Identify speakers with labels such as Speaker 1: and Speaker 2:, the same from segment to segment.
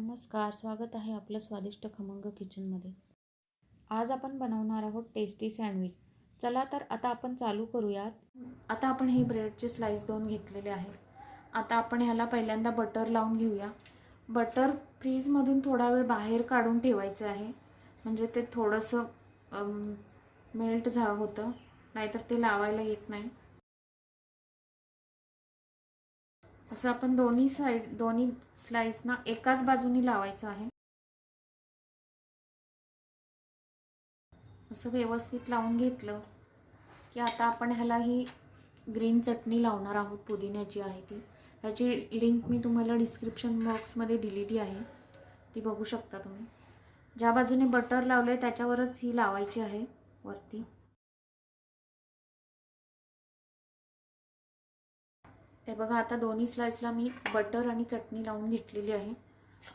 Speaker 1: नमस्कार, स्वागत आहे आपलं स्वादिष्ट खमंग किचनमध्ये। आज आपण बनवणार आहोत टेस्टी सँडविच। चला तर आता आपण चालू करूयात। आता आपण हे ब्रेडचे स्लाइस 2 घेतलेले आहेत। आता आपण ह्याला पहिल्यांदा बटर लावून घेऊया। बटर फ्रीजमधून थोडा वेळ बाहेर काढून ठेवायचं आहे, म्हणजे ते थोडंसं मेल्ट होतं, नाहीतर ते लावायला येत नाही। असं आपण दोन्ही स्लाइस ना एकाच बाजूनी लावायचं आहे। असं व्यवस्थित लावून घेतलं की आता आपण ह्याला ही ग्रीन चटणी लावणार आहोत, पुदिन्याची आहे ती। ह्याची लिंक मी तुम्हाला डिस्क्रिप्शन बॉक्समध्ये दिलेली आहे, ती बघू शकता तुम्ही। ज्या बाजूने बटर लावलंय त्याच्यावरच ही लावायची आहे वरती। हे बघा, आता दोन्ही स्लाइसला मी बटर आणि चटणी लावून घेतलेली आहे।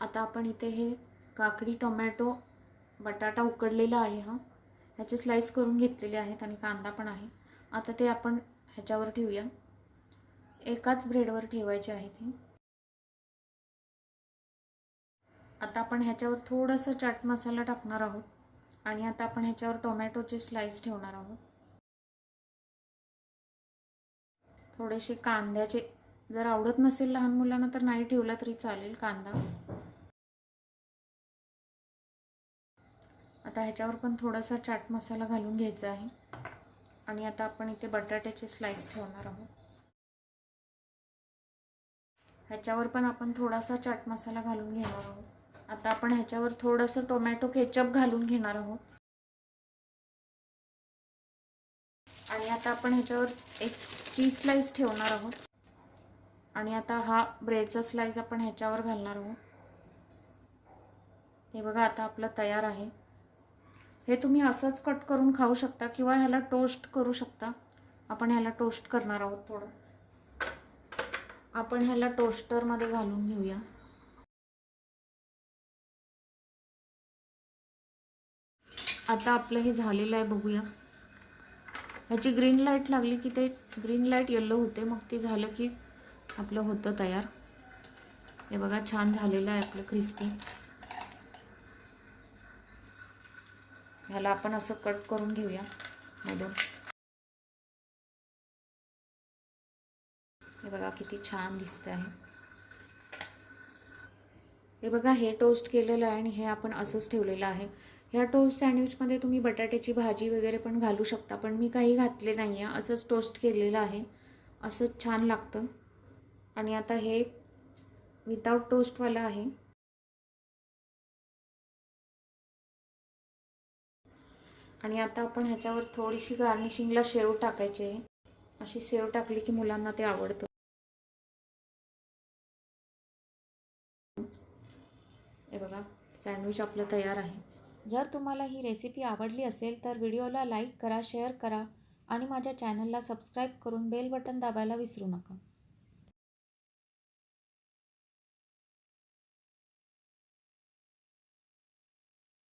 Speaker 1: आता आपण इथे हे काकडी, टोमॅटो, बटाटा उकडलेला आहे ह्याचे स्लाइस करून घेतलेले आहेत आणि कांदा पण आहे। आता ते आपण ह्याच्यावर ठेवूया, एकाच ब्रेडवर ठेवायचे आहे ते। आता आपण ह्याच्यावर थोडासा चाट मसाला टाकणार आहोत आणि आता आपण ह्याच्यावर टोमॅटोचे स्लाइस ठेवणार आहोत। थोडेसे कांद्याचे, जर आवडत नसेल लहान मुलांना तर नाही ठेवला तरी चालेल कांदा। आता ह्याच्यावर पण थोडासा चाट मसाला घालून घ्यायचा आहे आणि आता आपण इथे बटाट्याचे स्लाइस ठेवणार आहोत। ह्याच्यावर पण आपण थोडासा चाट मसाला घालून घेणार आहोत। आता आपण ह्याच्यावर थोडंसं टोमॅटो केचप घालून घेणार आहोत आणि आता आपण ह्याच्यावर एक चीज स्लाइस ठेवणार आहोत आणि आता हा ब्रेडचा स्लाइस आपण ह्याच्यावर घालणार आहोत। हे बघा, आता आपलं तयार आहे। हे तुम्ही असंच कट करून खाऊ शकता किंवा ह्याला टोस्ट करू शकता। आपण ह्याला टोस्ट करणार आहोत थोडं। आपण ह्याला टोस्टरमध्ये घालून घेऊया। आता आपलं हे झालेलं आहे, बघूया। ह्याची ग्रीन लाईट लागली की ते ग्रीन लाईट येलो होते, मग ते झालं की आपलं होतं तयार। हे बघा, छान झालेलं आहे आपलं क्रिस्पी। ह्याला आपण असं कट करून घेऊया मधून। हे बघा किती छान दिसतं आहे। हे बघा, हे टोस्ट केलेलं आहे आणि हे आपण असंच ठेवलेलं आहे। ह्या टोस्ट सँडविचमध्ये तुम्ही बटाट्याची भाजी वगैरे पण घालू शकता, पण मी काही घातले नाही आहे, असंच टोस्ट केलेलं आहे। असंच छान लागतं। आणि आता हे विदाउट टोस्टवालं आहे। आणि आता आपण ह्याच्यावर थोडीशी गार्निशिंगला शेव टाकायची आहे। अशी शेव टाकली की मुलांना ते आवडतं। हे बघा, सँडविच आपलं तयार आहे। जर तुम्हाला ही रेसिपी आवडली असेल तर व्हिडिओला लाईक करा, शेअर करा आणि माझ्या चॅनलला सबस्क्राईब करून बेल बटन दाबायला विसरू नका।